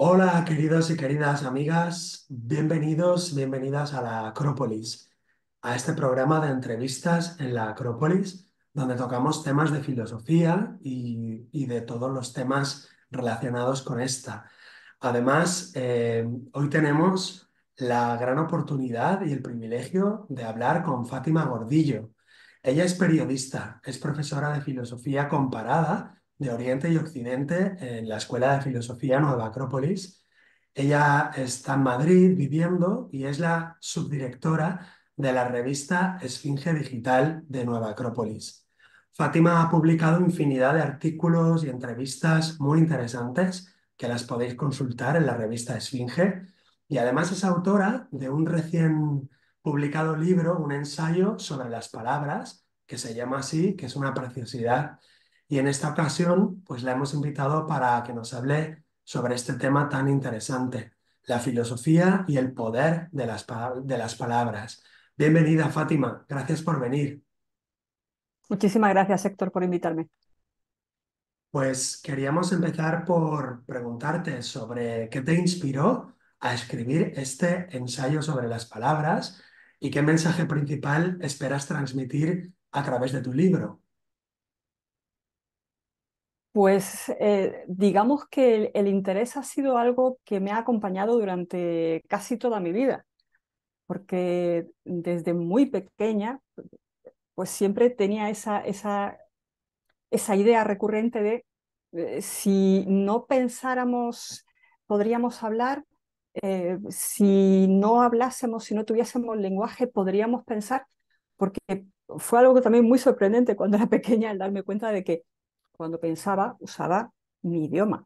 Hola, queridos y queridas amigas, bienvenidos, bienvenidas a la Acrópolis, a este programa de entrevistas en la Acrópolis, donde tocamos temas de filosofía y de todos los temas relacionados con esta. Además, hoy tenemos la gran oportunidad y el privilegio de hablar con Fátima Gordillo. Ella es periodista, es profesora de filosofía comparada de Oriente y Occidente en la Escuela de Filosofía Nueva Acrópolis. Ella está en Madrid viviendo y es la subdirectora de la revista Esfinge Digital de Nueva Acrópolis. Fátima ha publicado infinidad de artículos y entrevistas muy interesantes que las podéis consultar en la revista Esfinge, y además es autora de un recién publicado libro, un ensayo sobre las palabras, que se llama así, que es una preciosidad. Y en esta ocasión, pues la hemos invitado para que nos hable sobre este tema tan interesante, la filosofía y el poder de de las palabras. Bienvenida, Fátima. Gracias por venir. Muchísimas gracias, Héctor, por invitarme. Pues queríamos empezar por preguntarte sobre qué te inspiró a escribir este ensayo sobre las palabras y qué mensaje principal esperas transmitir a través de tu libro. Pues digamos que el interés ha sido algo que me ha acompañado durante casi toda mi vida, porque desde muy pequeña, pues siempre tenía esa idea recurrente de si no pensáramos, podríamos hablar, si no hablásemos, si no tuviésemos lenguaje, podríamos pensar, porque fue algo que también muy sorprendente cuando era pequeña el darme cuenta de que cuando pensaba usaba mi idioma,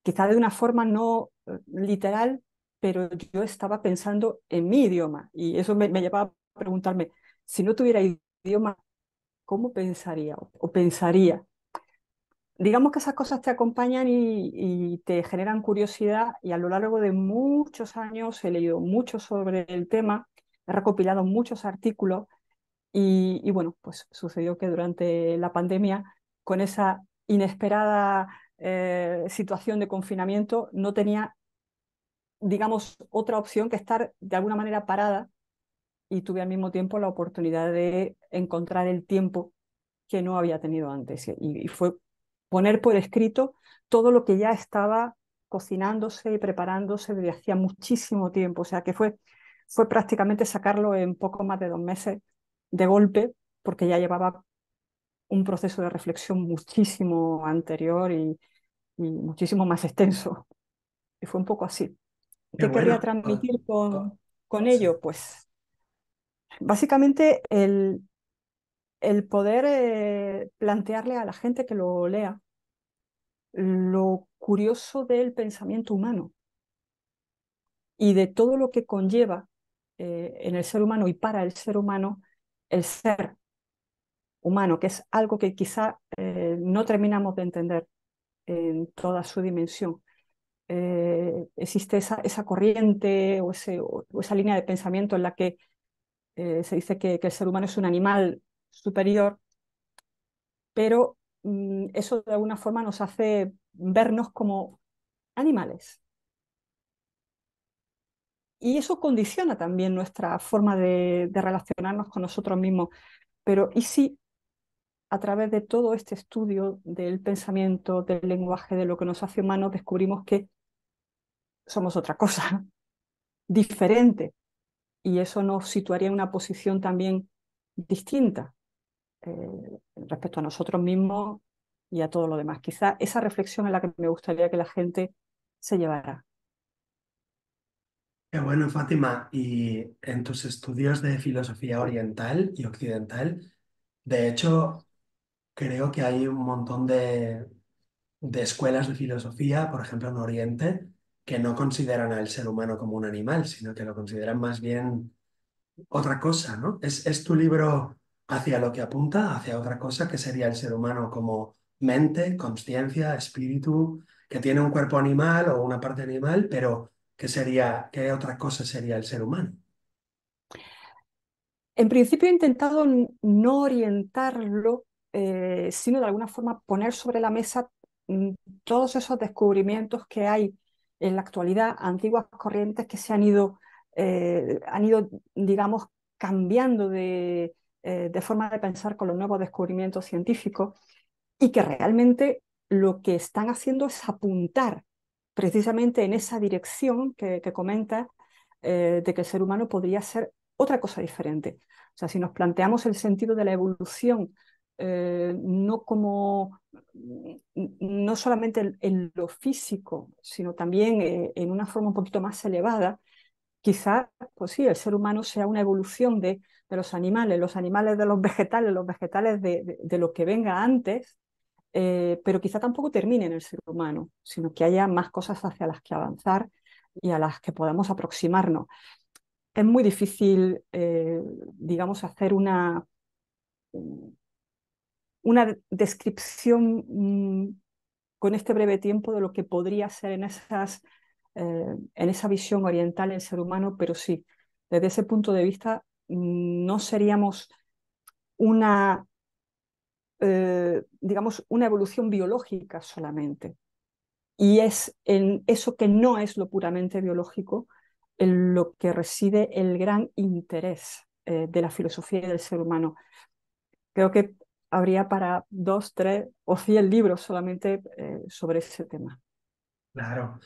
quizá de una forma no literal, pero yo estaba pensando en mi idioma y eso me llevaba a preguntarme, si no tuviera idioma, ¿cómo pensaría o pensaría? Digamos que esas cosas te acompañan y te generan curiosidad y a lo largo de muchos años he leído mucho sobre el tema, he recopilado muchos artículos y bueno, pues sucedió que durante la pandemia, con esa inesperada situación de confinamiento, no tenía, digamos, otra opción que estar de alguna manera parada y tuve al mismo tiempo la oportunidad de encontrar el tiempo que no había tenido antes. Y fue poner por escrito todo lo que ya estaba cocinándose y preparándose desde hacía muchísimo tiempo. O sea que fue prácticamente sacarlo en poco más de 2 meses de golpe, porque ya llevaba un proceso de reflexión muchísimo anterior y muchísimo más extenso. Y fue un poco así. Qué ¿Qué querría bueno. transmitir con Sí. ello? Pues básicamente el poder plantearle a la gente que lo lea lo curioso del pensamiento humano y de todo lo que conlleva en el ser humano y para el ser humano el ser humano, que es algo que quizá no terminamos de entender en toda su dimensión. Existe esa corriente o esa línea de pensamiento en la que se dice que el ser humano es un animal superior, pero eso de alguna forma nos hace vernos como animales. Y eso condiciona también nuestra forma de relacionarnos con nosotros mismos. Pero ¿y si a través de todo este estudio del pensamiento, del lenguaje, de lo que nos hace humanos, descubrimos que somos otra cosa, diferente? Y eso nos situaría en una posición también distinta respecto a nosotros mismos y a todo lo demás. Quizá esa reflexión es la que me gustaría que la gente se llevara. Qué bueno, Fátima. Y en tus estudios de filosofía oriental y occidental, de hecho, creo que hay un montón de escuelas de filosofía, por ejemplo, en Oriente, que no consideran al ser humano como un animal, sino que lo consideran más bien otra cosa, ¿no? Es tu libro hacia lo que apunta, hacia otra cosa, que sería el ser humano como mente, conciencia, espíritu, que tiene un cuerpo animal o una parte animal, pero ¿qué otra cosa sería el ser humano? En principio he intentado no orientarlo, sino de alguna forma poner sobre la mesa mm, todos esos descubrimientos que hay en la actualidad antiguas corrientes que han ido, digamos, cambiando de forma de pensar con los nuevos descubrimientos científicos y que realmente lo que están haciendo es apuntar precisamente en esa dirección que comenta, de que el ser humano podría ser otra cosa diferente. O sea, si nos planteamos el sentido de la evolución, no como, no solamente en lo físico, sino también en una forma un poquito más elevada, quizás, pues sí, el ser humano sea una evolución de los animales de los vegetales de lo que venga antes, pero quizá tampoco termine en el ser humano, sino que haya más cosas hacia las que avanzar y a las que podamos aproximarnos. Es muy difícil, digamos, hacer una descripción con este breve tiempo de lo que podría ser en esa visión oriental el ser humano, pero sí, desde ese punto de vista no seríamos una, digamos, una evolución biológica solamente. Y es en eso que no es lo puramente biológico en lo que reside el gran interés de la filosofía y del ser humano. Creo que habría para 2, 3 o 100 libros solamente sobre ese tema. Claro.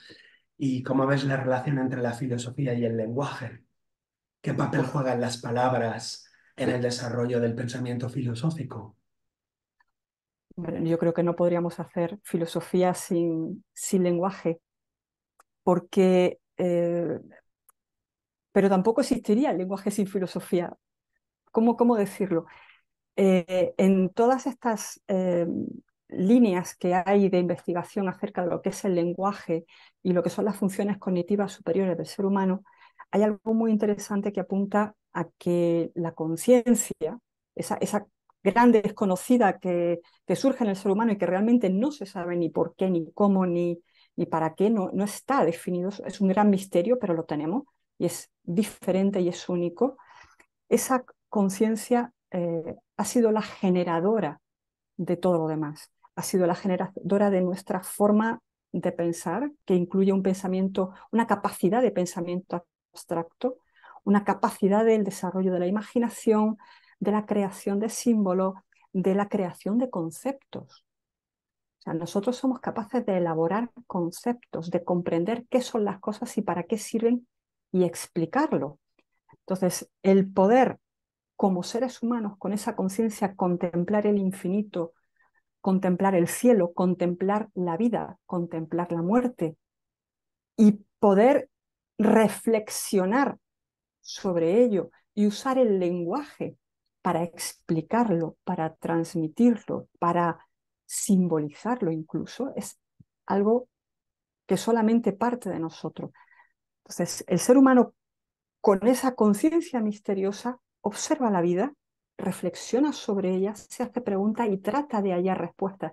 ¿Y cómo ves la relación entre la filosofía y el lenguaje? ¿Qué papel Uf, juegan las palabras en el desarrollo del pensamiento filosófico? bueno, yo creo que no podríamos hacer filosofía sin lenguaje, porque, pero tampoco existiría el lenguaje sin filosofía. ¿Cómo decirlo? En todas estas líneas que hay de investigación acerca de lo que es el lenguaje y lo que son las funciones cognitivas superiores del ser humano, hay algo muy interesante que apunta a que la conciencia, esa gran desconocida que surge en el ser humano y que realmente no se sabe ni por qué, ni cómo, ni para qué, no está definido, es un gran misterio, pero lo tenemos y es diferente y es único. Esa conciencia ha sido la generadora de todo lo demás, ha sido la generadora de nuestra forma de pensar, que incluye un pensamiento, una capacidad de pensamiento abstracto, una capacidad del desarrollo de la imaginación, de la creación de símbolos, de la creación de conceptos. O sea, nosotros somos capaces de elaborar conceptos, de comprender qué son las cosas y para qué sirven y explicarlo. Entonces, el poder como seres humanos, con esa conciencia, contemplar el infinito, contemplar el cielo, contemplar la vida, contemplar la muerte y poder reflexionar sobre ello y usar el lenguaje para explicarlo, para transmitirlo, para simbolizarlo incluso, es algo que solamente parte de nosotros. Entonces, el ser humano con esa conciencia misteriosa observa la vida, reflexiona sobre ella, se hace preguntas y trata de hallar respuestas.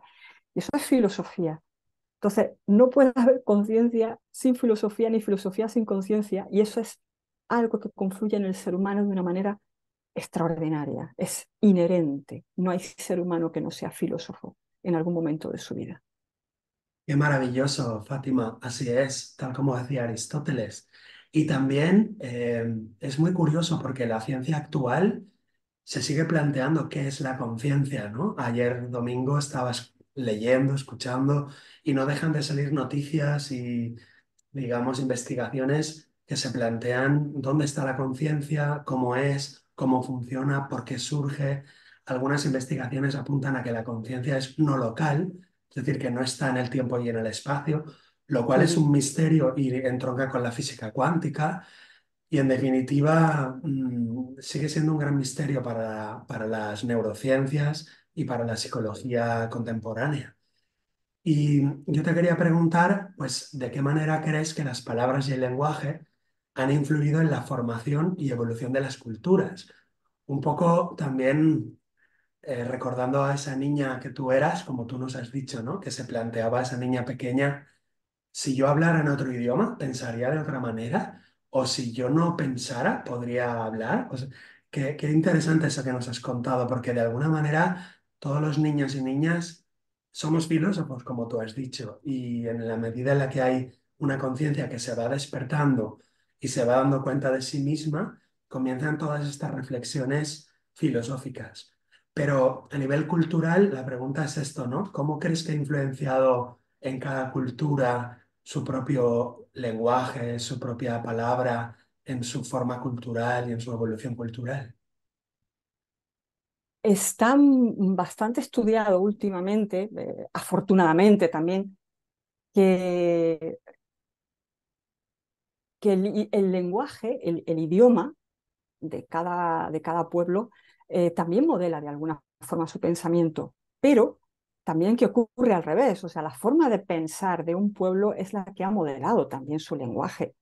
Y eso es filosofía. Entonces, no puede haber conciencia sin filosofía ni filosofía sin conciencia, y eso es algo que confluye en el ser humano de una manera extraordinaria, es inherente. No hay ser humano que no sea filósofo en algún momento de su vida. Qué maravilloso, Fátima. Así es, tal como decía Aristóteles. Y también es muy curioso porque la ciencia actual se sigue planteando qué es la conciencia, ¿no? Ayer domingo estabas leyendo, escuchando y no dejan de salir noticias y, digamos, investigaciones que se plantean dónde está la conciencia, cómo es, cómo funciona, por qué surge. Algunas investigaciones apuntan a que la conciencia es no local, es decir, que no está en el tiempo y en el espacio, lo cual es Ujú. un misterio y entronca con la física cuántica y en definitiva sigue siendo un gran misterio para las neurociencias y para la psicología contemporánea. Y yo te quería preguntar, pues, ¿de qué manera crees que las palabras y el lenguaje han influido en la formación y evolución de las culturas? Un poco también recordando a esa niña que tú eras, como tú nos has dicho, ¿no? Que se planteaba esa niña pequeña, si yo hablara en otro idioma, pensaría de otra manera, o si yo no pensara, podría hablar. O sea, qué interesante eso que nos has contado, porque de alguna manera todos los niños y niñas somos filósofos, como tú has dicho, y en la medida en la que hay una conciencia que se va despertando y se va dando cuenta de sí misma, comienzan todas estas reflexiones filosóficas. Pero a nivel cultural, la pregunta es esto, ¿no? ¿Cómo crees que ha influenciado en cada cultura su propio lenguaje, su propia palabra, en su forma cultural y en su evolución cultural? Está bastante estudiado últimamente, afortunadamente también, que, que el lenguaje, el idioma de cada pueblo también modela de alguna forma su pensamiento, pero también que ocurre al revés, o sea, la forma de pensar de un pueblo es la que ha modelado también su lenguaje.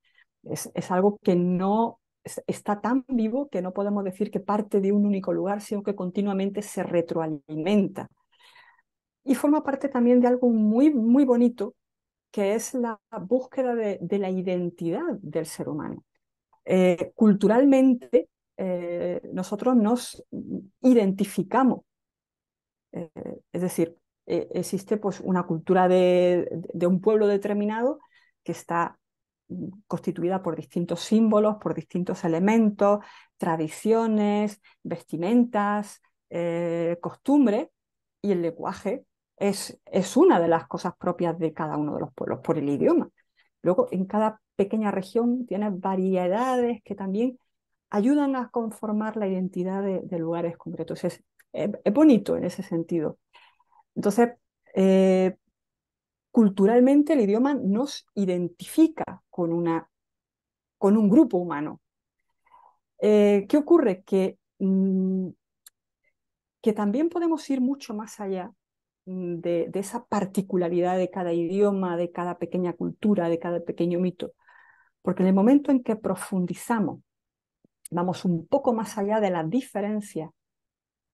Es algo que no está tan vivo que no podemos decir que parte de un único lugar, sino que continuamente se retroalimenta. Y forma parte también de algo muy, muy bonito, que es la búsqueda de la identidad del ser humano. Culturalmente, nosotros nos identificamos, eh, es decir, existe pues una cultura de un pueblo determinado que está constituida por distintos símbolos, por distintos elementos, tradiciones, vestimentas, costumbres, y el lenguaje es una de las cosas propias de cada uno de los pueblos por el idioma. Luego, en cada pequeña región tienes variedades que también ayudan a conformar la identidad de lugares concretos. Es bonito en ese sentido. Entonces, eh, culturalmente el idioma nos identifica con un grupo humano. ¿Qué ocurre? Que también podemos ir mucho más allá de esa particularidad de cada idioma, de cada pequeña cultura, de cada pequeño mito, porque en el momento en que profundizamos, vamos un poco más allá de las diferencias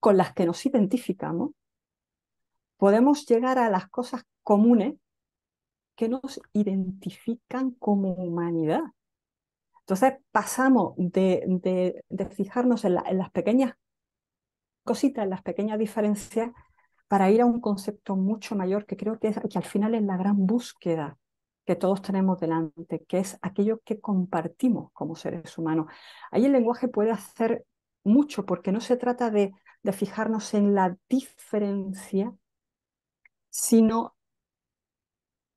con las que nos identificamos, podemos llegar a las cosas comunes que nos identifican como humanidad. Entonces pasamos de fijarnos en las pequeñas cositas, en las pequeñas diferencias, para ir a un concepto mucho mayor que creo que al final es la gran búsqueda que todos tenemos delante, que es aquello que compartimos como seres humanos. Ahí el lenguaje puede hacer mucho porque no se trata de fijarnos en la diferencia, sino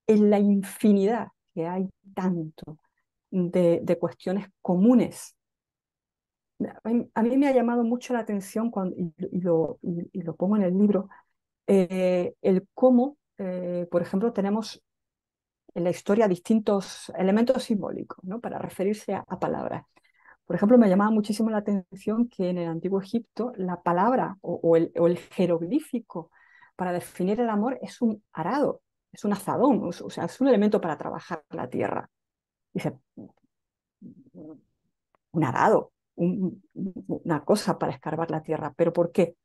en la infinidad que hay tanto de cuestiones comunes. A mí me ha llamado mucho la atención y lo pongo en el libro, el cómo, por ejemplo, tenemos en la historia distintos elementos simbólicos, ¿no? Para referirse a palabras. Por ejemplo, me llamaba muchísimo la atención que en el antiguo Egipto la palabra o el jeroglífico para definir el amor es un arado, es un azadón, o sea, es un elemento para trabajar la tierra. Dice, un arado, una cosa para escarbar la tierra. ¿Pero por qué?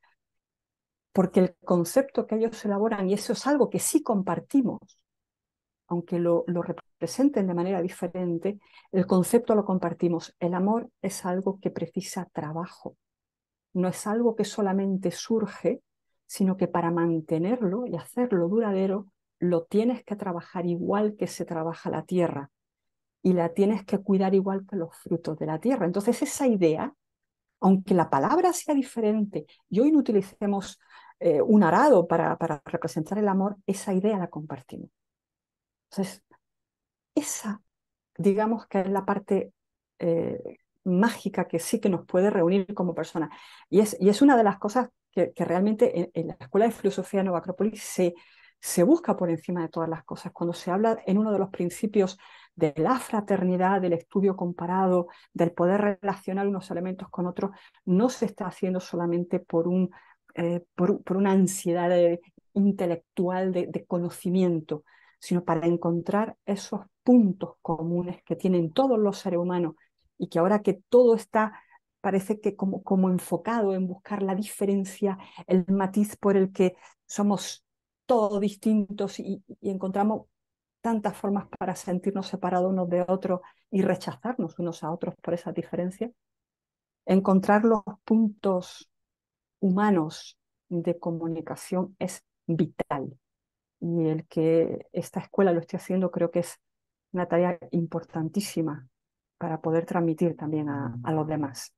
Porque el concepto que ellos elaboran, y eso es algo que sí compartimos, aunque lo representen de manera diferente, el concepto lo compartimos. El amor es algo que precisa trabajo, no es algo que solamente surge, sino que para mantenerlo y hacerlo duradero, lo tienes que trabajar igual que se trabaja la tierra y la tienes que cuidar igual que los frutos de la tierra. Entonces esa idea, aunque la palabra sea diferente y hoy no utilicemos un arado para representar el amor, esa idea la compartimos. Entonces, esa, digamos que es la parte mágica que sí que nos puede reunir como personas. Y es una de las cosas que realmente en la Escuela de Filosofía de Nueva Acrópolis se busca por encima de todas las cosas. Cuando se habla en uno de los principios de la fraternidad, del estudio comparado, del poder relacionar unos elementos con otros, no se está haciendo solamente por una ansiedad intelectual de conocimiento, sino para encontrar esos puntos comunes que tienen todos los seres humanos y que ahora que todo está, parece que como enfocado en buscar la diferencia, el matiz por el que somos todos distintos y encontramos tantas formas para sentirnos separados unos de otros y rechazarnos unos a otros por esas diferencias, encontrar los puntos humanos de comunicación es vital. Y el que esta escuela lo esté haciendo creo que es una tarea importantísima para poder transmitir también a los demás.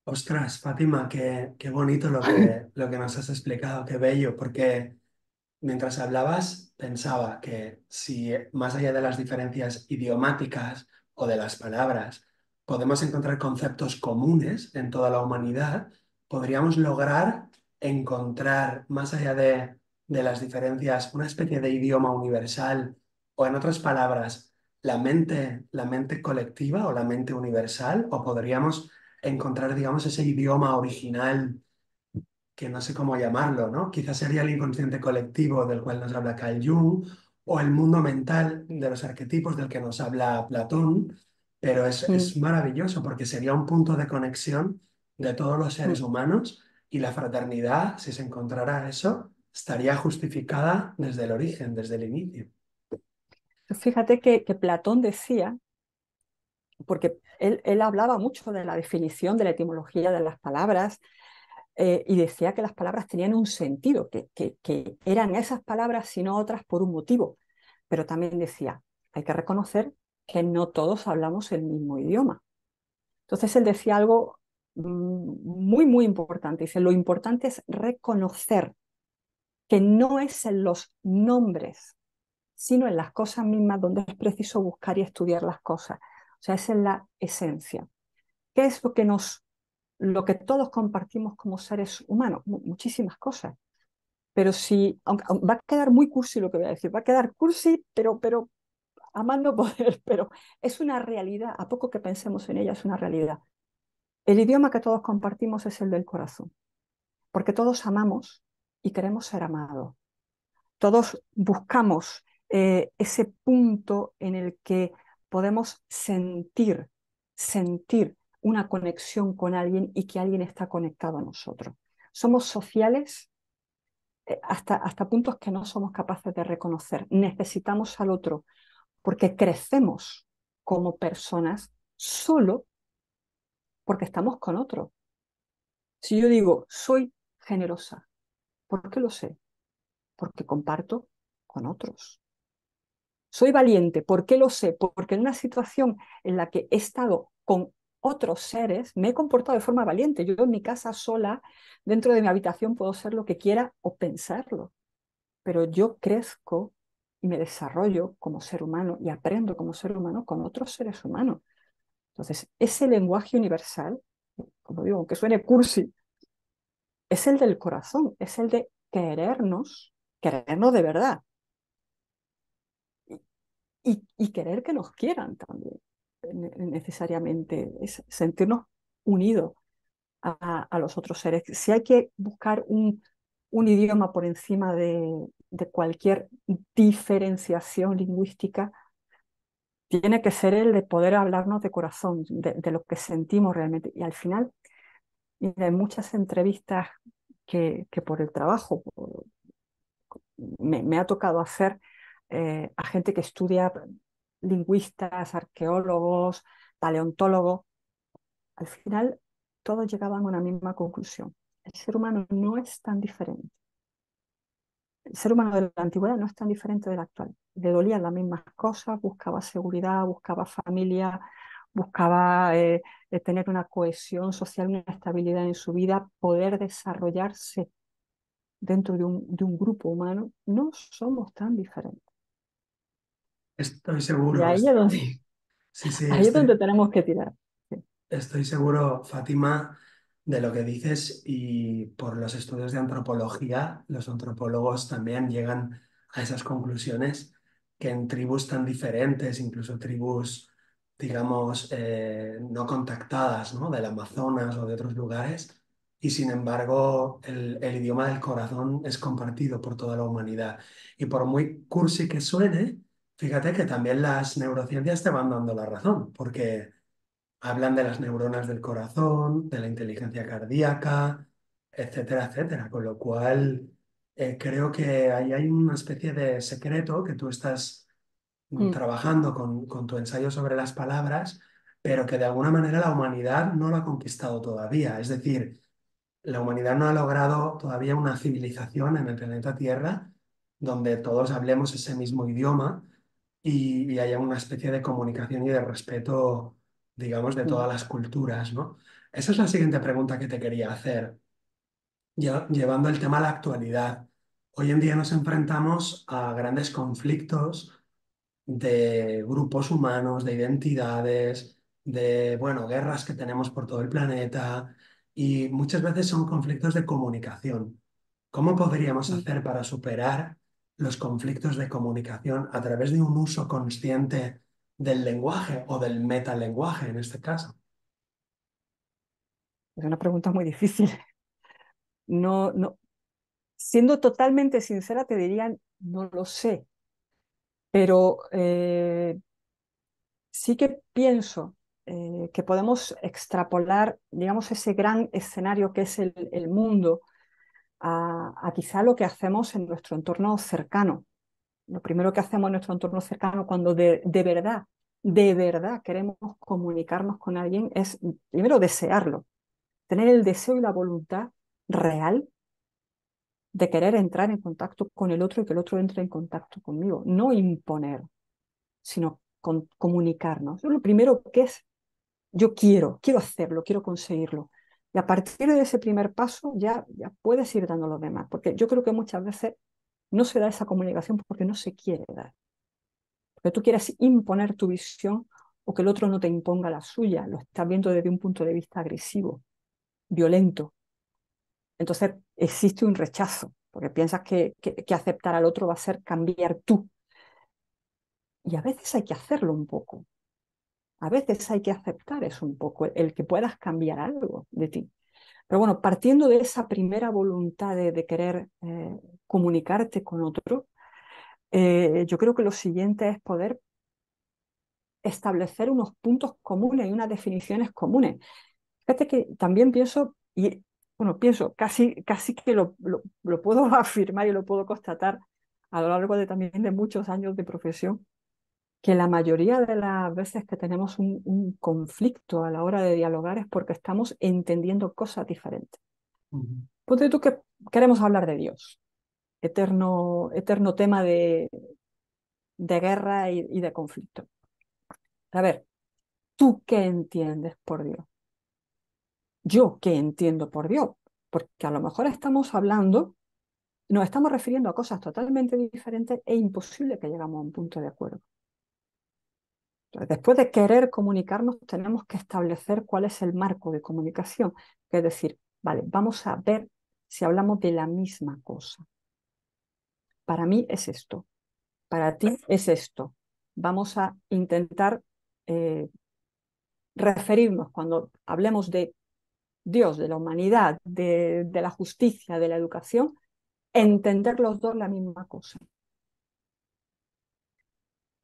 Ostras, Fátima, qué bonito lo que nos has explicado, qué bello, porque mientras hablabas pensaba que si más allá de las diferencias idiomáticas o de las palabras podemos encontrar conceptos comunes en toda la humanidad, podríamos lograr encontrar más allá de las diferencias una especie de idioma universal o en otras palabras, la mente colectiva o la mente universal, o podríamos encontrar, digamos, ese idioma original que no sé cómo llamarlo, ¿no? Quizás sería el inconsciente colectivo del cual nos habla Carl Jung, o el mundo mental de los arquetipos del que nos habla Platón, pero Mm, es maravilloso porque sería un punto de conexión de todos los seres mm. humanos y la fraternidad, si se encontrara eso, estaría justificada desde el origen, desde el inicio. Fíjate que Platón decía, porque él hablaba mucho de la definición, de la etimología de las palabras, y decía que las palabras tenían un sentido, que eran esas palabras, sino otras, por un motivo. Pero también decía, hay que reconocer que no todos hablamos el mismo idioma. Entonces él decía algo muy, muy importante. Dice, lo importante es reconocer que no es en los nombres, sino en las cosas mismas donde es preciso buscar y estudiar las cosas. O sea, es en la esencia. ¿Qué es lo que todos compartimos como seres humanos? Muchísimas cosas. Pero si, aunque va a quedar muy cursi lo que voy a decir, va a quedar cursi, pero a más no poder, pero es una realidad, a poco que pensemos en ella, es una realidad. El idioma que todos compartimos es el del corazón, porque todos amamos y queremos ser amados. Todos buscamos ese punto en el que podemos sentir una conexión con alguien y que alguien está conectado a nosotros. Somos sociales hasta puntos que no somos capaces de reconocer. Necesitamos al otro porque crecemos como personas solo porque estamos con otro. Si yo digo, soy generosa, ¿por qué lo sé? Porque comparto con otros. Soy valiente, ¿por qué lo sé? Porque en una situación en la que he estado con otros seres, me he comportado de forma valiente. Yo en mi casa sola, dentro de mi habitación, puedo ser lo que quiera o pensarlo, pero yo crezco y me desarrollo como ser humano y aprendo como ser humano con otros seres humanos. Entonces, ese lenguaje universal, como digo, aunque suene cursi, es el del corazón, es el de querernos de verdad y querer que nos quieran también, necesariamente, es sentirnos unidos a los otros seres. Si hay que buscar un idioma por encima de cualquier diferenciación lingüística, tiene que ser el de poder hablarnos de corazón, de lo que sentimos realmente. Y al final, mira, hay muchas entrevistas que por el trabajo me ha tocado hacer a gente que estudia lingüistas, arqueólogos, paleontólogos. Al final, todos llegaban a una misma conclusión. El ser humano no es tan diferente. El ser humano de la antigüedad no es tan diferente del actual. Le dolían las mismas cosas, buscaba seguridad, buscaba familia, buscaba tener una cohesión social, una estabilidad en su vida, poder desarrollarse dentro de un grupo humano. No somos tan diferentes. Estoy Y seguro, ahí es donde, sí, sí, ahí es donde tenemos que tirar. Sí. estoy seguro, Fátima, de lo que dices y por los estudios de antropología, los antropólogos también llegan a esas conclusiones que en tribus tan diferentes, incluso tribus, digamos, no contactadas, ¿no? Del Amazonas o de otros lugares, y sin embargo el idioma del corazón es compartido por toda la humanidad. Y por muy cursi que suene, fíjate que también las neurociencias te van dando la razón, porque hablan de las neuronas del corazón, de la inteligencia cardíaca, etcétera, etcétera. Con lo cual, creo que ahí hay una especie de secreto que tú estás Mm, trabajando con tu ensayo sobre las palabras, pero que de alguna manera la humanidad no lo ha conquistado todavía. Es decir, la humanidad no ha logrado todavía una civilización en el planeta Tierra donde todos hablemos ese mismo idioma y haya una especie de comunicación y de respeto, digamos, de Mm, todas las culturas, ¿no? Esa es la siguiente pregunta que te quería hacer. Llevando el tema a la actualidad, hoy en día nos enfrentamos a grandes conflictos de grupos humanos, de identidades, de, bueno, guerras que tenemos por todo el planeta y muchas veces son conflictos de comunicación. ¿Cómo podríamos mm. hacer para superar los conflictos de comunicación a través de un uso consciente del lenguaje o del metalenguaje en este caso? Es una pregunta muy difícil. No, no, siendo totalmente sincera, te diría, no lo sé, pero sí que pienso que podemos extrapolar, digamos, ese gran escenario que es el mundo a quizá lo que hacemos en nuestro entorno cercano. Lo primero que hacemos en nuestro entorno cercano cuando de verdad queremos comunicarnos con alguien es primero desearlo, tener el deseo y la voluntad real de querer entrar en contacto con el otro y que el otro entre en contacto conmigo, no imponer, sino comunicarnos. Lo primero que es, yo quiero hacerlo, quiero conseguirlo. Y a partir de ese primer paso ya puedes ir dando los demás, porque yo creo que muchas veces no se da esa comunicación porque no se quiere dar. Porque tú quieres imponer tu visión o que el otro no te imponga la suya, lo estás viendo desde un punto de vista agresivo, violento. Entonces existe un rechazo, porque piensas que aceptar al otro va a ser cambiar tú. Y a veces hay que hacerlo un poco, a veces hay que aceptar eso un poco, el que puedas cambiar algo de ti. Pero bueno, partiendo de esa primera voluntad de querer comunicarte con otro, yo creo que lo siguiente es poder establecer unos puntos comunes y unas definiciones comunes. Fíjate que también pienso, y bueno, pienso, casi que lo puedo afirmar y lo puedo constatar a lo largo de también de muchos años de profesión, que la mayoría de las veces que tenemos un conflicto a la hora de dialogar es porque estamos entendiendo cosas diferentes. Ujú, Ponte tú que queremos hablar de Dios, eterno tema de guerra y de conflicto. A ver, ¿tú qué entiendes por Dios? ¿Yo qué entiendo por Dios? Porque a lo mejor estamos hablando, nos estamos refiriendo a cosas totalmente diferentes e imposible que llegamos a un punto de acuerdo. Entonces, después de querer comunicarnos, tenemos que establecer cuál es el marco de comunicación. Es decir, vale, vamos a ver si hablamos de la misma cosa. Para mí es esto, para ti es esto. Vamos a intentar eh, referirnos cuando hablemos de Dios, de la humanidad, de la justicia, de la educación, entender los dos la misma cosa.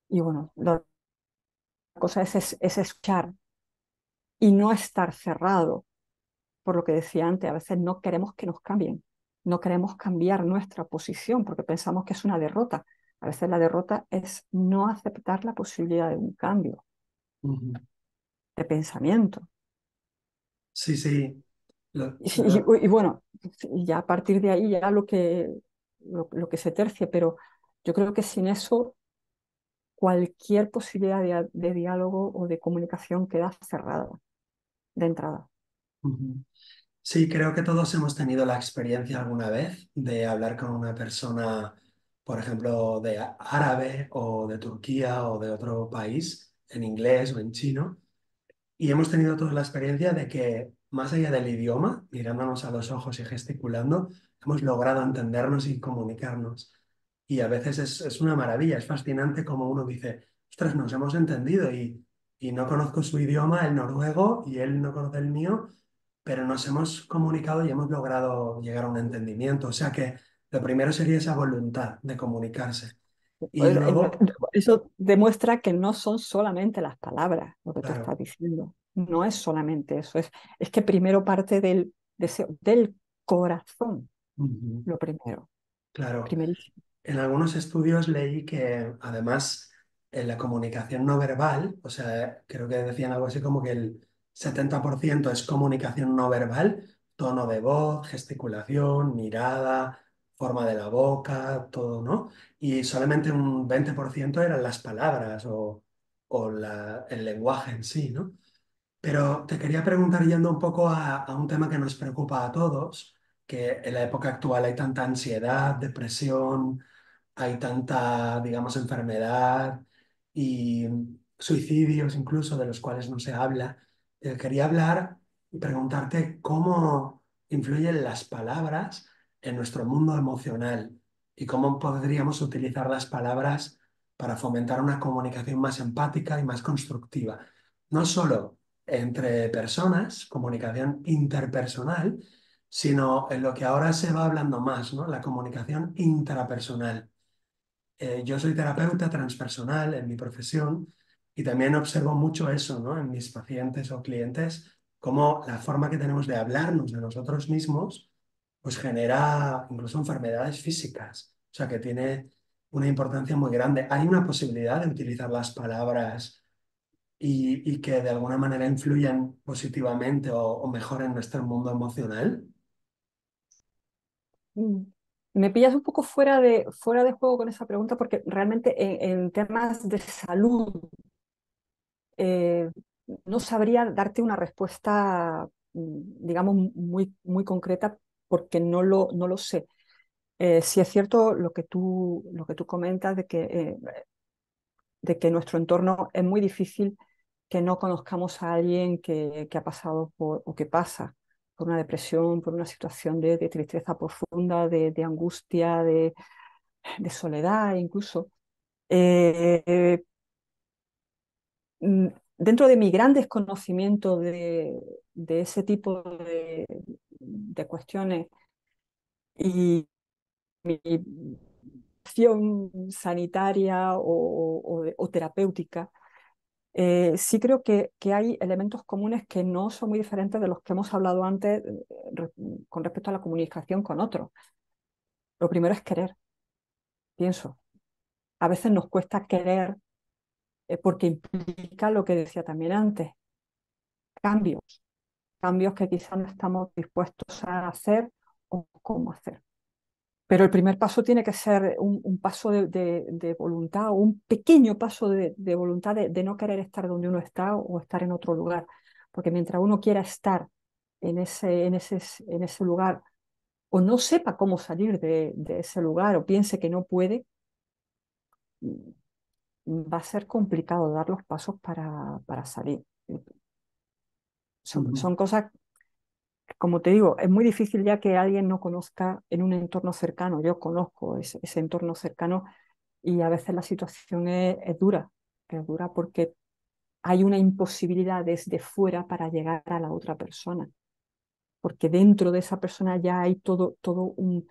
Y bueno, la cosa es escuchar y no estar cerrado. Por lo que decía antes, a veces no queremos que nos cambien, no queremos cambiar nuestra posición porque pensamos que es una derrota. A veces la derrota es no aceptar la posibilidad de un cambio ujú. de pensamiento. Sí, sí. Lo- Y, y- lo- y bueno, y ya a partir de ahí ya lo que se tercie, pero yo creo que sin eso cualquier posibilidad de diálogo o de comunicación queda cerrada de entrada. ujú. Sí, creo que todos hemos tenido la experiencia alguna vez de hablar con una persona, por ejemplo, de árabe o de Turquía o de otro país, en inglés o en chino, y hemos tenido toda la experiencia de que, más allá del idioma, mirándonos a los ojos y gesticulando, hemos logrado entendernos y comunicarnos. Y a veces es una maravilla, es fascinante como uno dice, ostras, nos hemos entendido y no conozco su idioma, el noruego, y él no conoce el mío, pero nos hemos comunicado y hemos logrado llegar a un entendimiento. O sea que lo primero sería esa voluntad de comunicarse. Y Pues, luego, eso demuestra que no son solamente las palabras lo que tú estás claro, diciendo. No es solamente eso, es que primero parte del deseo, del corazón, ujú, lo primero, claro. primerísimo. En algunos estudios leí que además en la comunicación no verbal, o sea, creo que decían algo así como que el 70% es comunicación no verbal, tono de voz, gesticulación, mirada, forma de la boca, todo, ¿no? Y solamente un 20% eran las palabras o el lenguaje en sí, ¿no? Pero te quería preguntar, yendo un poco a un tema que nos preocupa a todos, que en la época actual hay tanta ansiedad, depresión, hay tanta, digamos, enfermedad y suicidios incluso de los cuales no se habla. Quería hablar y preguntarte cómo influyen las palabras en nuestro mundo emocional y cómo podríamos utilizar las palabras para fomentar una comunicación más empática y más constructiva. No solo entre personas, comunicación interpersonal, sino en lo que ahora se va hablando más, ¿no? La comunicación intrapersonal. Yo soy terapeuta transpersonal en mi profesión y también observo mucho eso, ¿no? En mis pacientes o clientes, cómo la forma que tenemos de hablarnos de nosotros mismos, pues genera incluso enfermedades físicas, o sea que tiene una importancia muy grande. Hay una posibilidad de utilizar las palabras y que de alguna manera influyan positivamente o mejoren nuestro mundo emocional. Mm. Me pillas un poco fuera de juego con esa pregunta porque realmente en temas de salud eh, no sabría darte una respuesta, digamos, muy concreta porque no lo sé. Sí es cierto lo que tú comentas de que en nuestro entorno es muy difícil que no conozcamos a alguien que ha pasado por, o que pasa por una depresión, por una situación de tristeza profunda, de angustia, de soledad incluso. Eh, mm, Dentro de mi gran desconocimiento de ese tipo de cuestiones y mi acción sanitaria o terapéutica, sí creo que hay elementos comunes que no son muy diferentes de los que hemos hablado antes re- con respecto a la comunicación con otros. Lo primero es querer, pienso. A veces nos cuesta querer porque implica lo que decía también antes, cambios, cambios que quizás no estamos dispuestos a hacer o cómo hacer. Pero el primer paso tiene que ser un paso de voluntad, o un pequeño paso de voluntad de no querer estar donde uno está o estar en otro lugar. Porque mientras uno quiera estar en ese lugar o no sepa cómo salir de ese lugar o piense que no puede, va a ser complicado dar los pasos para salir. Ujú, Son cosas, como te digo, es muy difícil ya que alguien no conozca en un entorno cercano. Yo conozco ese entorno cercano y a veces la situación es dura porque hay una imposibilidad desde fuera para llegar a la otra persona, porque dentro de esa persona ya hay todo un,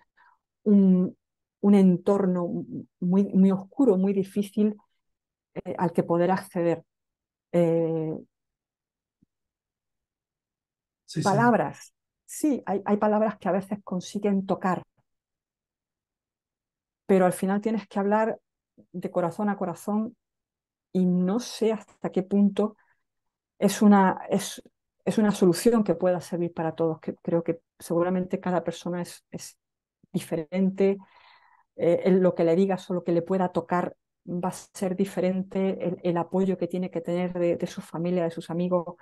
un entorno muy oscuro, muy difícil al que poder acceder. Eh, sí, sí. Palabras, sí, hay palabras que a veces consiguen tocar, pero al final tienes que hablar de corazón a corazón y no sé hasta qué punto es es una solución que pueda servir para todos. Que, creo que seguramente cada persona es diferente, lo que le digas o lo que le pueda tocar va a ser diferente, el apoyo que tiene que tener de su familia, de sus amigos,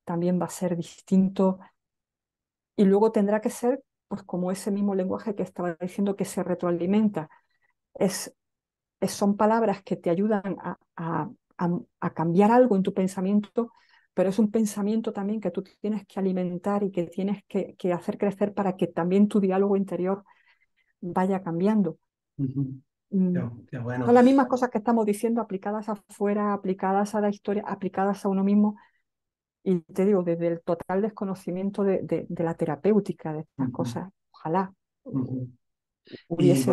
también va a ser distinto. Y luego tendrá que ser, pues como ese mismo lenguaje que estaba diciendo que se retroalimenta. Es, Son palabras que te ayudan a cambiar algo en tu pensamiento, pero es un pensamiento también que tú tienes que alimentar y que tienes que hacer crecer para que también tu diálogo interior vaya cambiando. Ujú. Mm, Qué bueno. Son las mismas cosas que estamos diciendo aplicadas afuera, aplicadas a la historia, aplicadas a uno mismo. Y te digo, desde el total desconocimiento de la terapéutica de estas Ujú, cosas, ojalá ujú. Y hubiese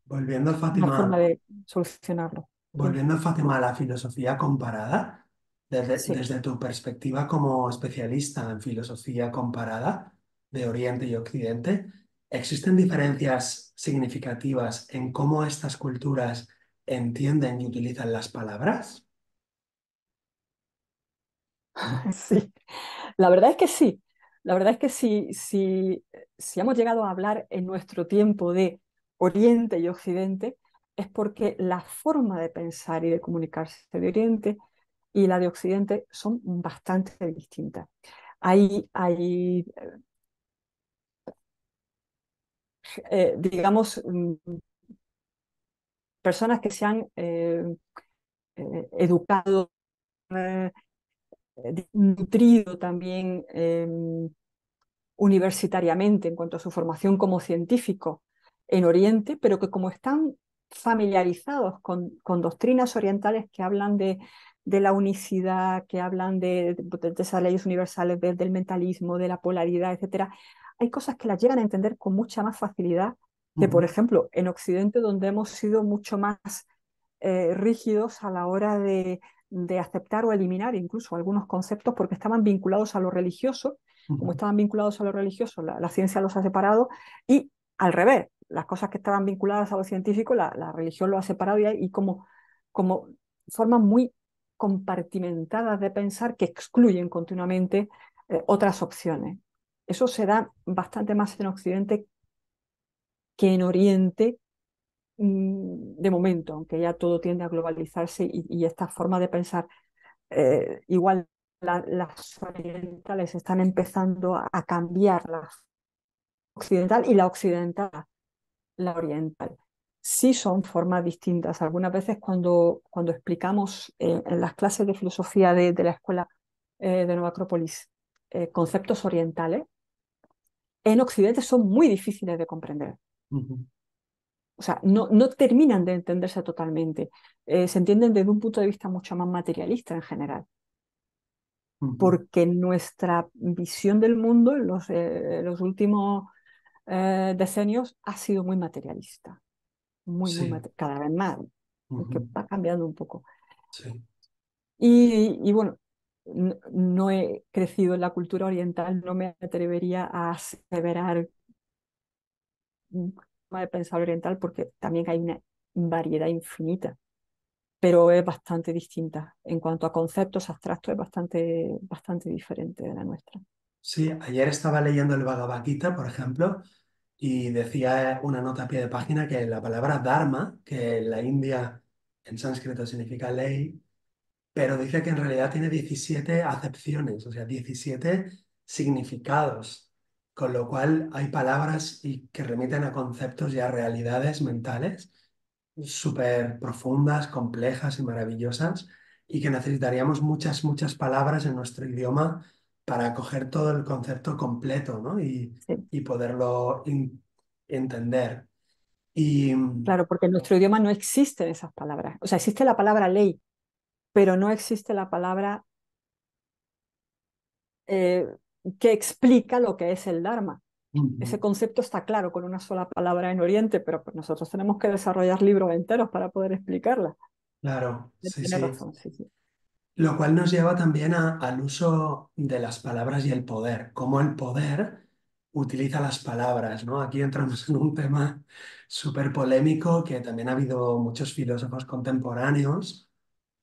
volviendo, una forma Fátima, de solucionarlo. Dime. volviendo, Fátima, a la filosofía comparada, Sí. desde tu perspectiva como especialista en filosofía comparada de Oriente y Occidente, ¿existen diferencias significativas en cómo estas culturas entienden y utilizan las palabras? Sí, la verdad es que sí. La verdad es que si hemos llegado a hablar en nuestro tiempo de Oriente y Occidente, es porque la forma de pensar y de comunicarse de Oriente y la de Occidente son bastante distintas. Hay digamos, personas que se han educado, eh, nutrido también universitariamente en cuanto a su formación como científico en Oriente, pero que como están familiarizados con doctrinas orientales que hablan de la unicidad, que hablan de esas leyes universales, del mentalismo, de la polaridad, etcétera, hay cosas que las llegan a entender con mucha más facilidad que, por Ujú, ejemplo, en Occidente, donde hemos sido mucho más rígidos a la hora de aceptar o eliminar incluso algunos conceptos porque estaban vinculados a lo religioso. Como ujú, estaban vinculados a lo religioso, la ciencia los ha separado, y al revés, las cosas que estaban vinculadas a lo científico, la religión lo ha separado, y como formas muy compartimentadas de pensar que excluyen continuamente otras opciones. Eso se da bastante más en Occidente que en Oriente, de momento, aunque ya todo tiende a globalizarse, y esta forma de pensar, igual las orientales están empezando a cambiar, la occidental y la occidental, la oriental. Sí son formas distintas. Algunas veces cuando explicamos en las clases de filosofía de la escuela de Nueva Acrópolis conceptos orientales, en Occidente son muy difíciles de comprender. ujú, O sea, no terminan de entenderse totalmente. Se entienden desde un punto de vista mucho más materialista en general, ujú. porque nuestra visión del mundo en los últimos decenios ha sido muy materialista, Sí, cada vez más, ujú, que va cambiando un poco. sí, Y bueno, no he crecido en la cultura oriental, no me atrevería a aseverar un forma de pensar oriental porque también hay una variedad infinita, pero es bastante distinta. En cuanto a conceptos abstractos, es bastante diferente de la nuestra. sí. Ayer estaba leyendo el Bhagavad Gita, por ejemplo, y decía una nota a pie de página que la palabra dharma, que en la India en sánscrito significa ley, pero dice que en realidad tiene 17 acepciones, o sea, 17 significados, con lo cual hay palabras y que remiten a conceptos y a realidades mentales súper profundas, complejas y maravillosas, y que necesitaríamos muchas, muchas palabras en nuestro idioma para coger todo el concepto completo, ¿no? Sí, Y poderlo entender. Y claro, porque en nuestro idioma no existen esas palabras. O sea, existe la palabra ley, pero no existe la palabra eh, que explica lo que es el Dharma. Ese ujú, concepto está claro con una sola palabra en Oriente, pero pues nosotros tenemos que desarrollar libros enteros para poder explicarla. claro, sí, Tienes sí. razón, sí, sí. Lo cual nos lleva también al uso de las palabras y el poder, cómo el poder utiliza las palabras, ¿no? Aquí entramos en un tema súper polémico que también ha habido muchos filósofos contemporáneos,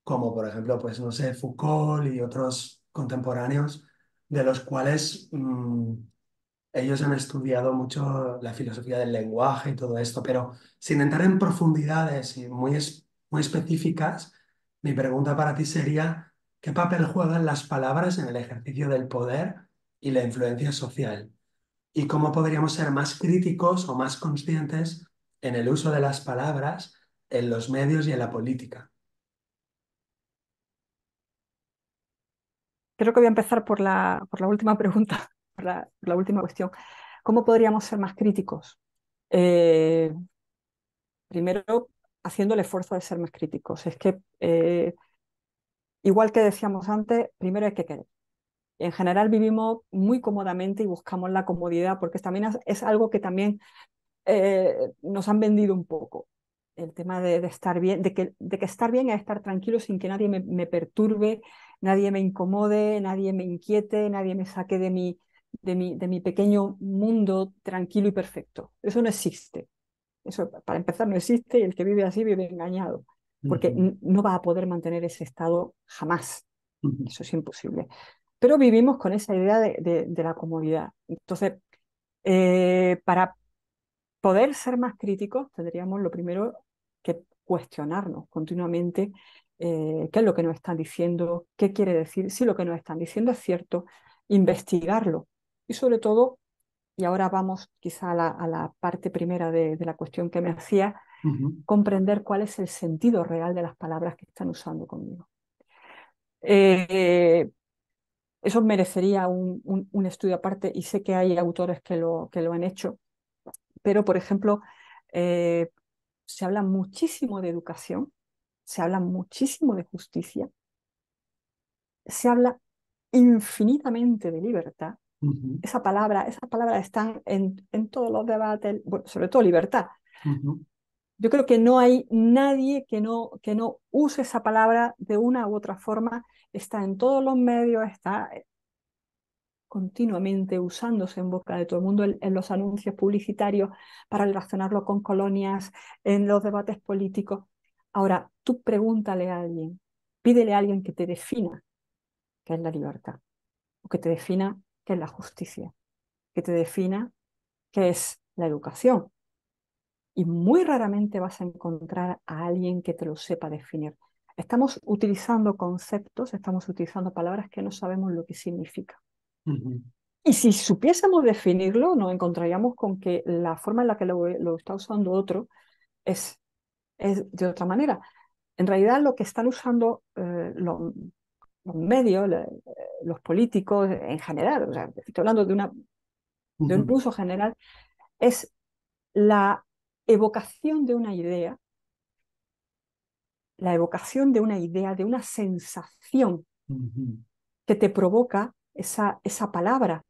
como por ejemplo, pues no sé, Foucault y otros contemporáneos, de los cuales ellos han estudiado mucho la filosofía del lenguaje y todo esto, pero sin entrar en profundidades y muy específicas, mi pregunta para ti sería, ¿qué papel juegan las palabras en el ejercicio del poder y la influencia social? ¿Y cómo podríamos ser más críticos o más conscientes en el uso de las palabras en los medios y en la política? Creo que voy a empezar por la última pregunta, por la última cuestión. ¿Cómo podríamos ser más críticos? Eh, Primero, haciendo el esfuerzo de ser más críticos. Es que, igual que decíamos antes, primero hay que querer. En general vivimos muy cómodamente y buscamos la comodidad, porque también es algo que también nos han vendido un poco. El tema de estar bien, de que estar bien es estar tranquilo sin que nadie me perturbe, nadie me incomode, nadie me inquiete, nadie me saque de mi pequeño mundo tranquilo y perfecto. Eso no existe. Eso, para empezar, no existe, y el que vive así vive engañado, porque Ujú, no va a poder mantener ese estado jamás. ujú, Eso es imposible. pero vivimos con esa idea de la comodidad. Entonces, para poder ser más críticos, tendríamos lo primero que cuestionarnos continuamente qué es lo que nos están diciendo, qué quiere decir, si lo que nos están diciendo es cierto, investigarlo. Y sobre todo, y ahora vamos quizá a la parte primera de la cuestión que me hacía, Ujú, comprender cuál es el sentido real de las palabras que están usando conmigo. Eh, Eso merecería un estudio aparte y sé que hay autores que lo han hecho, pero por ejemplo, eh, se habla muchísimo de educación, se habla muchísimo de justicia, se habla infinitamente de libertad. ujú, Esas palabras están en todos los debates, bueno, sobre todo libertad. ujú, Yo creo que no hay nadie que no use esa palabra de una u otra forma, está en todos los medios, está continuamente usándose en boca de todo el mundo en los anuncios publicitarios para relacionarlo con colonias, en los debates políticos. Ahora, tú pregúntale a alguien, pídele a alguien que te defina qué es la libertad, o que te defina qué es la justicia, que te defina qué es la educación. Y muy raramente vas a encontrar a alguien que te lo sepa definir. Estamos utilizando conceptos, estamos utilizando palabras que no sabemos lo que significan. ujú, Y si supiésemos definirlo, nos encontraríamos con que la forma en la que lo está usando otro es de otra manera. En realidad, lo que están usando los medios, los políticos en general, o sea, estoy hablando de un ujú, uso general, es la evocación de una idea, la evocación de una idea, de una sensación ujú. que te provoca esa palabra,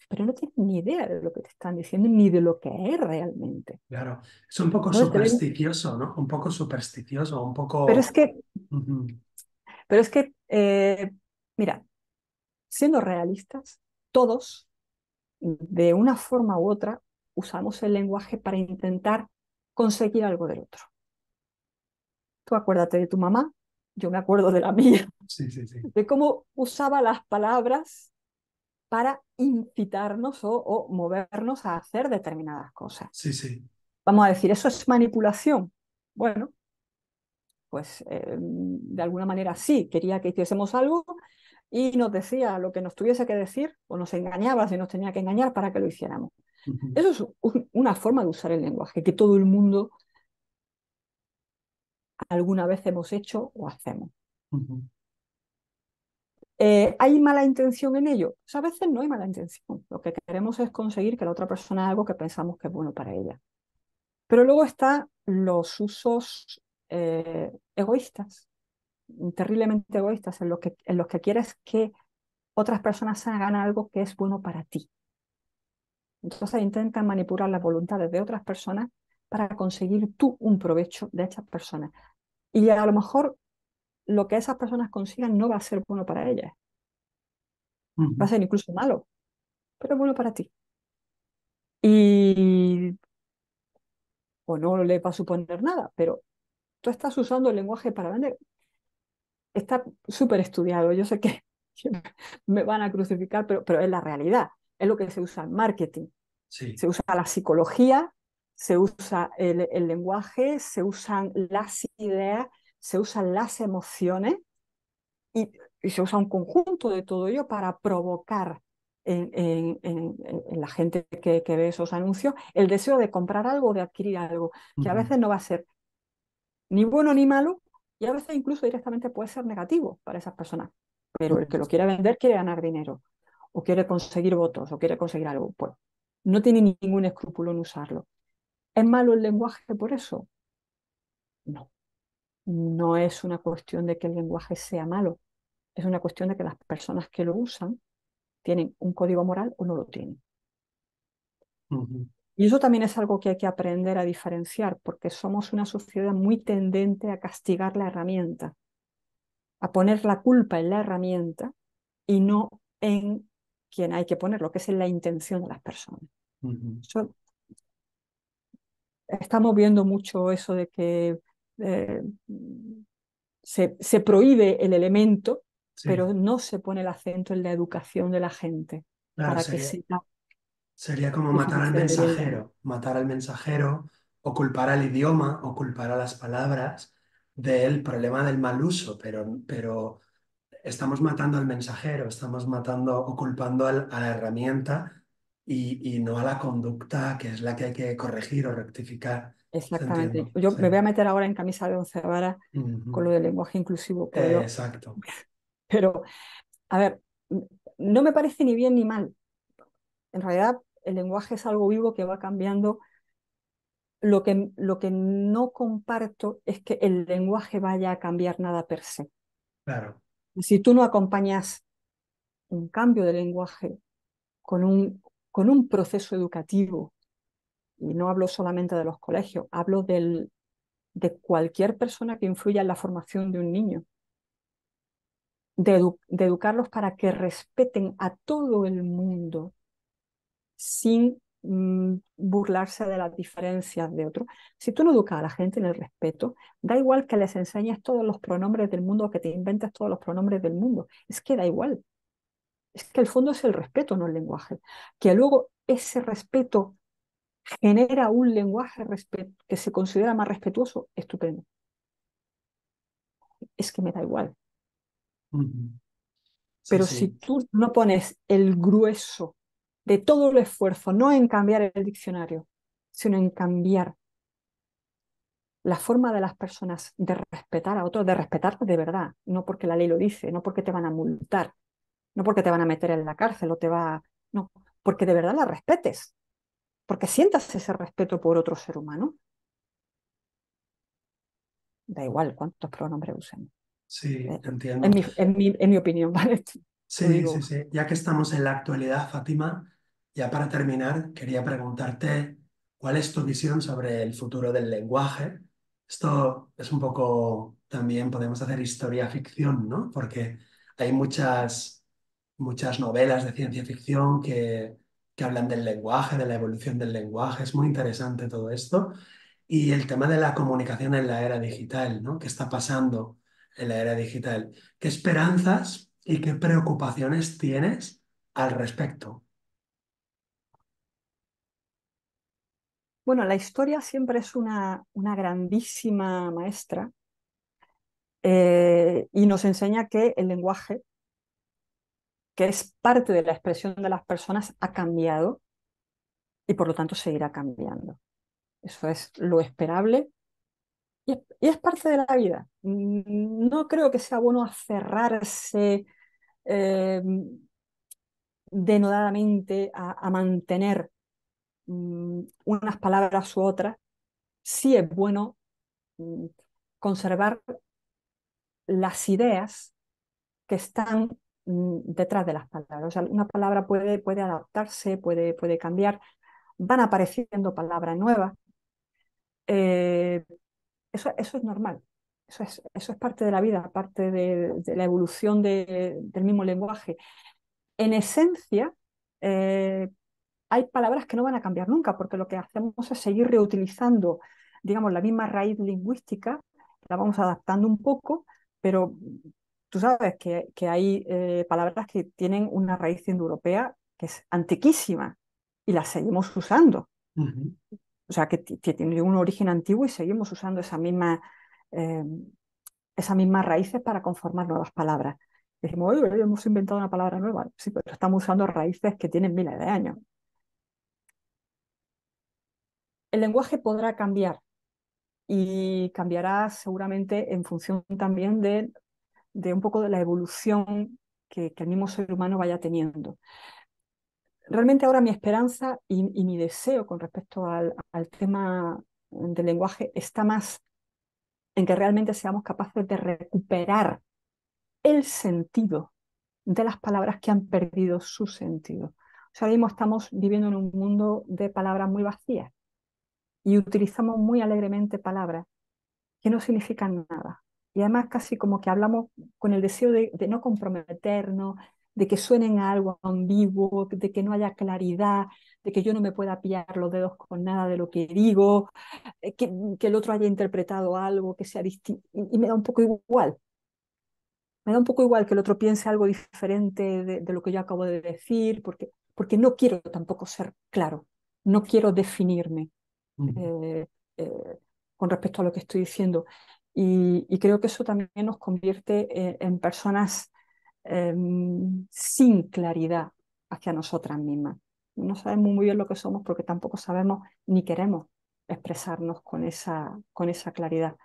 pero no tienes ni idea de lo que te están diciendo ni de lo que es realmente. Claro, es un poco Entonces debemos, supersticioso, ¿no? Un poco supersticioso, un pero poco... es que, Ujú, pero es que mira, siendo realistas, todos, de una forma u otra, usamos el lenguaje para intentar conseguir algo del otro. Tú acuérdate de tu mamá, yo me acuerdo de la mía, sí, sí, sí. de cómo usaba las palabras para incitarnos o movernos a hacer determinadas cosas. Sí, sí. Vamos a decir, ¿eso es manipulación? Bueno, pues de alguna manera sí, quería que hiciésemos algo y nos decía lo que nos tuviese que decir o nos engañaba si nos tenía que engañar para que lo hiciéramos. Ujú, Eso es una forma de usar el lenguaje que todo el mundo alguna vez hemos hecho o hacemos. ujú, ¿Hay mala intención en ello? Pues a veces no hay mala intención. Lo que queremos es conseguir que la otra persona haga algo que pensamos que es bueno para ella. Pero luego están los usos egoístas, terriblemente egoístas, en los que quieres que otras personas hagan algo que es bueno para ti. Entonces intentan manipular las voluntades de otras personas para conseguir tú un provecho de esas personas. Y a lo mejor lo que esas personas consigan no va a ser bueno para ellas, va a ujú, ser incluso malo, pero es bueno para ti. Y o no le va a suponer nada, pero tú estás usando el lenguaje para vender. Está súper estudiado. Yo sé que me van a crucificar, pero es la realidad. Es lo que se usa en marketing. sí. Se usa la psicología, se usa el lenguaje, se usan las ideas, se usan las emociones y, y se usa un conjunto de todo ello para provocar en la gente que ve esos anuncios el deseo de comprar algo, de adquirir algo, que a Ujú, veces no va a ser ni bueno ni malo y a veces incluso directamente puede ser negativo para esas personas. Pero el que lo quiere vender quiere ganar dinero o quiere conseguir votos o quiere conseguir algo, pues no tiene ningún escrúpulo en usarlo. ¿Es malo el lenguaje por eso? No, no es una cuestión de que el lenguaje sea malo, es una cuestión de que las personas que lo usan tienen un código moral o no lo tienen. ujú, Y eso también es algo que hay que aprender a diferenciar, porque somos una sociedad muy tendente a castigar la herramienta, a poner la culpa en la herramienta y no en quien hay que ponerlo, que es en la intención de las personas. ujú. Eso, estamos viendo mucho eso de que eh, se prohíbe el elemento Sí, pero no se pone el acento en la educación de la gente claro, para que sepa sería como matar al mensajero o culpar al idioma o culpar a las palabras del problema del mal uso, pero estamos matando al mensajero, estamos matando o culpando a la herramienta y no a la conducta que es la que hay que corregir o rectificar. ¿Se exactamente. entiendo? Yo Sí. me voy a meter ahora en camisa de once varas con Ujú. lo del lenguaje inclusivo, pero, Exacto. pero a ver, no me parece ni bien ni mal. En realidad, el lenguaje es algo vivo que va cambiando. Lo que no comparto es que el lenguaje vaya a cambiar nada per se. Claro. Si tú no acompañas un cambio de lenguaje con un proceso educativo, y no hablo solamente de los colegios, hablo de cualquier persona que influya en la formación de un niño, de educarlos para que respeten a todo el mundo sin burlarse de las diferencias de otros. Si tú no educas a la gente en el respeto, da igual que les enseñes todos los pronombres del mundo, que te inventes todos los pronombres del mundo, es que da igual. Es que el fondo es el respeto, no el lenguaje. Que luego ese respeto genera un lenguaje que se considera más respetuoso, estupendo. Es que me da igual. Ujú. Sí, Pero si sí. tú no pones el grueso de todo el esfuerzo, no en cambiar el diccionario, sino en cambiar la forma de las personas de respetar a otros, de respetarte de verdad, no porque la ley lo dice, no porque te van a multar, no porque te van a meter en la cárcel o te va... No, porque de verdad la respetes, porque sientas ese respeto por otro ser humano, da igual cuántos pronombres usemos. Sí, Eh, entiendo. en mi opinión, ¿vale? Lo Sí, sí, digo. sí. Ya que estamos en la actualidad, Fátima, ya para terminar, quería preguntarte cuál es tu visión sobre el futuro del lenguaje. Esto es un poco, también podemos hacer historia ficción, ¿no? Porque hay muchas novelas de ciencia ficción que hablan del lenguaje, de la evolución del lenguaje. Es muy interesante todo esto. Y el tema de la comunicación en la era digital, ¿no? ¿Qué está pasando en la era digital? ¿Qué esperanzas y qué preocupaciones tienes al respecto? Bueno, la historia siempre es una grandísima maestra y nos enseña que el lenguaje, que es parte de la expresión de las personas, ha cambiado y por lo tanto seguirá cambiando. Eso es lo esperable y es parte de la vida. No creo que sea bueno aferrarse eh, denodadamente a mantener unas palabras u otras. Sí es bueno mm, conservar las ideas que están detrás de las palabras. O sea, una palabra puede adaptarse, puede cambiar, van apareciendo palabras nuevas. Eh, eso es normal, eso es parte de la vida, parte de la evolución del mismo lenguaje. En esencia, eh, hay palabras que no van a cambiar nunca, porque lo que hacemos es seguir reutilizando, digamos, la misma raíz lingüística, la vamos adaptando un poco, pero tú sabes que hay palabras que tienen una raíz indoeuropea que es antiquísima y las seguimos usando. Ujú, O sea, que tiene un origen antiguo y seguimos usando eh, esas mismas raíces para conformar nuevas palabras. Decimos, oye, hemos inventado una palabra nueva. Sí, pero estamos usando raíces que tienen miles de años. El lenguaje podrá cambiar y cambiará seguramente en función también de un poco de la evolución que el mismo ser humano vaya teniendo. Realmente ahora mi esperanza y mi deseo con respecto al tema del lenguaje está más en que realmente seamos capaces de recuperar el sentido de las palabras que han perdido su sentido. O sea, ahora mismo estamos viviendo en un mundo de palabras muy vacías y utilizamos muy alegremente palabras que no significan nada. Y además casi como que hablamos con el deseo de no comprometernos, de que suenen a algo ambiguo, de que no haya claridad, de que yo no me pueda pillar los dedos con nada de lo que digo, que el otro haya interpretado algo que sea distinto. Y me da un poco igual. Me da un poco igual que el otro piense algo diferente de lo que yo acabo de decir, porque no quiero tampoco ser claro, no quiero definirme Ujú, eh, eh, con respecto a lo que estoy diciendo. Y creo que eso también nos convierte en personas sin claridad hacia nosotras mismas. No sabemos muy bien lo que somos porque tampoco sabemos ni queremos expresarnos con esa claridad.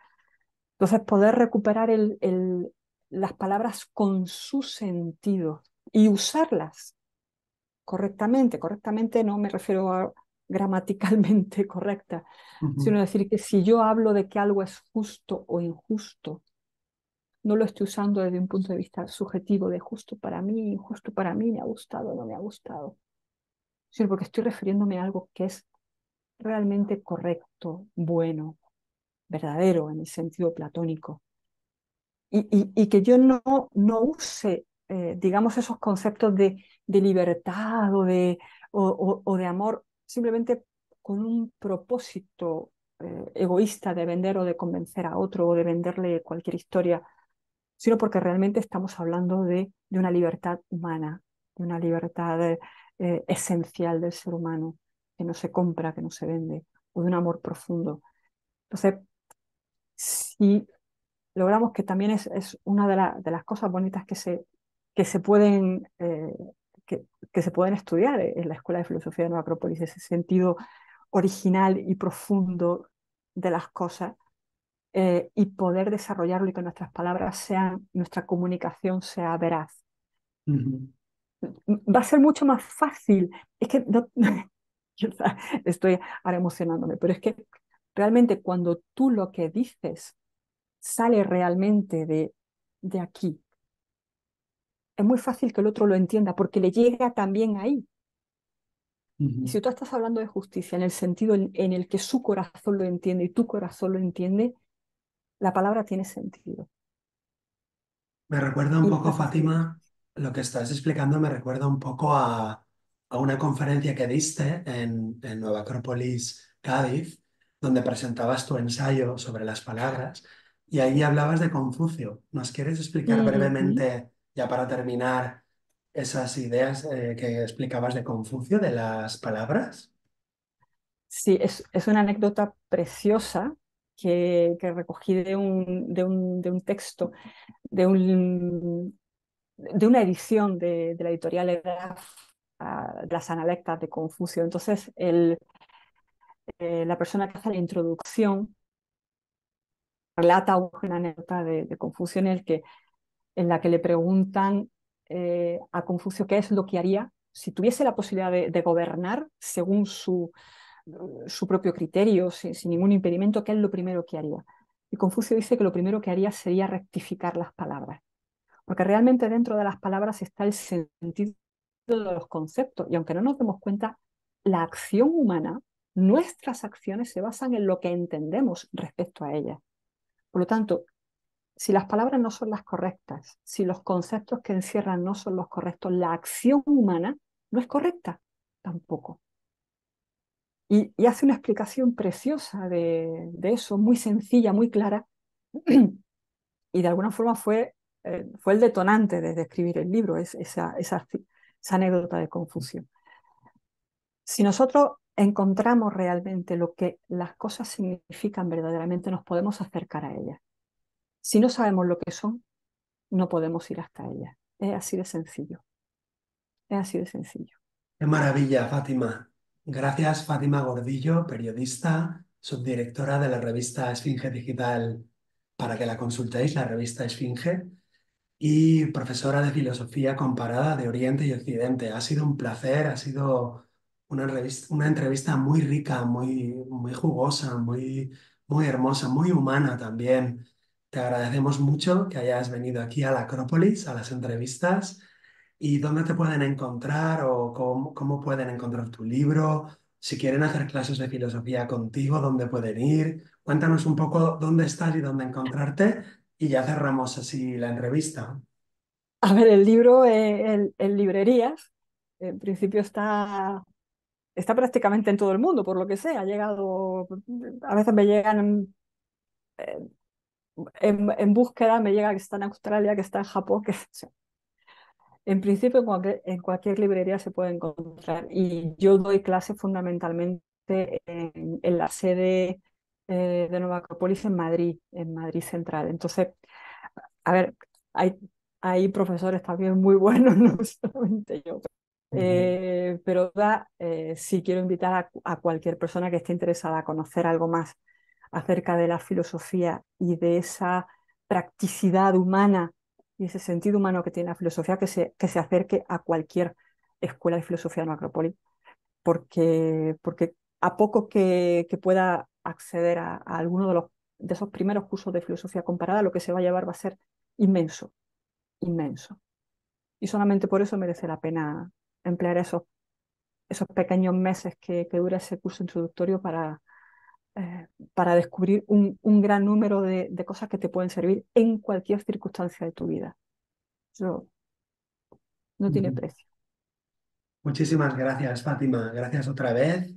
Entonces, poder recuperar las palabras con su sentido y usarlas correctamente. Correctamente no me refiero a gramaticalmente correcta, ujú, sino decir que si yo hablo de que algo es justo o injusto, no lo estoy usando desde un punto de vista subjetivo de justo para mí, injusto para mí, me ha gustado o no me ha gustado, sino porque estoy refiriéndome a algo que es realmente correcto, bueno, verdadero en el sentido platónico. Y que yo no use, digamos, esos conceptos de libertad o de amor simplemente con un propósito egoísta de vender o de convencer a otro o de venderle cualquier historia, sino porque realmente estamos hablando de una libertad humana, de una libertad esencial del ser humano, que no se compra, que no se vende, o de un amor profundo. Entonces, si logramos que también es una de las cosas bonitas que se pueden, que se pueden estudiar en la Escuela de Filosofía de Nueva Acrópolis, ese sentido original y profundo de las cosas y poder desarrollarlo y que nuestras palabras sean, nuestra comunicación sea veraz. ujú. Va a ser mucho más fácil. Es que no, estoy ahora emocionándome, pero es que realmente cuando tú lo que dices sale realmente de aquí, es muy fácil que el otro lo entienda porque le llega también ahí. Y Ujú. si tú estás hablando de justicia en el sentido en el que su corazón lo entiende y tu corazón lo entiende, la palabra tiene sentido. Me recuerda un Y poco, entonces así. Fátima, lo que estás explicando me recuerda un poco a una conferencia que diste en Nueva Acrópolis, Cádiz, donde presentabas tu ensayo sobre las palabras y ahí hablabas de Confucio. ¿Nos quieres explicar Ujú. brevemente, ya para terminar, esas ideas que explicabas de Confucio, de las palabras? Sí, es una anécdota preciosa que recogí de un texto, de, un, de una edición de la editorial Edaf, de las Analectas de Confucio. Entonces, la persona que hace la introducción relata una anécdota de Confucio en la que le preguntan a Confucio qué es lo que haría si tuviese la posibilidad de gobernar según su propio criterio, sin ningún impedimento, qué es lo primero que haría. Y Confucio dice que lo primero que haría sería rectificar las palabras, porque realmente dentro de las palabras está el sentido de los conceptos, y aunque no nos demos cuenta, la acción humana, nuestras acciones se basan en lo que entendemos respecto a ellas. Por lo tanto, si las palabras no son las correctas, si los conceptos que encierran no son los correctos, la acción humana no es correcta tampoco. Y hace una explicación preciosa de eso, muy sencilla, muy clara, y de alguna forma fue el detonante de escribir el libro, esa anécdota de Confucio. Si nosotros encontramos realmente lo que las cosas significan verdaderamente, nos podemos acercar a ellas. Si no sabemos lo que son, no podemos ir hasta ellas. Es así de sencillo. Es así de sencillo. Qué maravilla, Fátima. Gracias, Fátima Gordillo, periodista, subdirectora de la revista Esfinge Digital, para que la consultéis, la revista Esfinge, y profesora de filosofía comparada de Oriente y Occidente. Ha sido un placer, ha sido una entrevista muy rica, muy jugosa, muy hermosa, muy humana también. Te agradecemos mucho que hayas venido aquí a la Acrópolis, a las entrevistas. ¿Y dónde te pueden encontrar o cómo pueden encontrar tu libro? Si quieren hacer clases de filosofía contigo, ¿dónde pueden ir? Cuéntanos un poco dónde estás y dónde encontrarte y ya cerramos así la entrevista. A ver, el libro en librerías, en principio está prácticamente en todo el mundo, por lo que sé. Ha llegado, a veces me llegan en búsqueda me llega que está en Australia, que está en Japón, que en principio en cualquier librería se puede encontrar. Y yo doy clases fundamentalmente en la sede de Nueva Acrópolis en Madrid Central. Entonces, a ver, hay, hay profesores también muy buenos, no solamente yo. Ujú, Pero sí quiero invitar a cualquier persona que esté interesada a conocer algo más acerca de la filosofía y de esa practicidad humana y ese sentido humano que tiene la filosofía, que se acerque a cualquier escuela de filosofía en Acrópolis, porque a poco que pueda acceder a alguno de esos primeros cursos de filosofía comparada, lo que se va a llevar va a ser inmenso, inmenso. Y solamente por eso merece la pena emplear esos pequeños meses que dura ese curso introductorio para descubrir un gran número de cosas que te pueden servir en cualquier circunstancia de tu vida. Eso no tiene ujú. precio. Muchísimas gracias, Fátima. Gracias otra vez.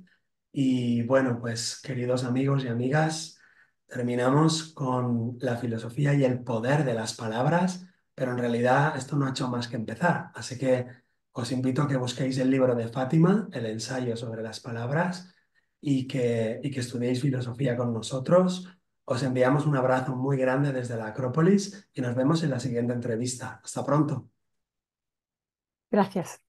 Y bueno, pues queridos amigos y amigas, terminamos con la filosofía y el poder de las palabras, pero en realidad esto no ha hecho más que empezar. Así que os invito a que busquéis el libro de Fátima, el ensayo sobre las palabras, y que estudiéis filosofía con nosotros. Os enviamos un abrazo muy grande desde la Acrópolis y nos vemos en la siguiente entrevista. Hasta pronto. Gracias.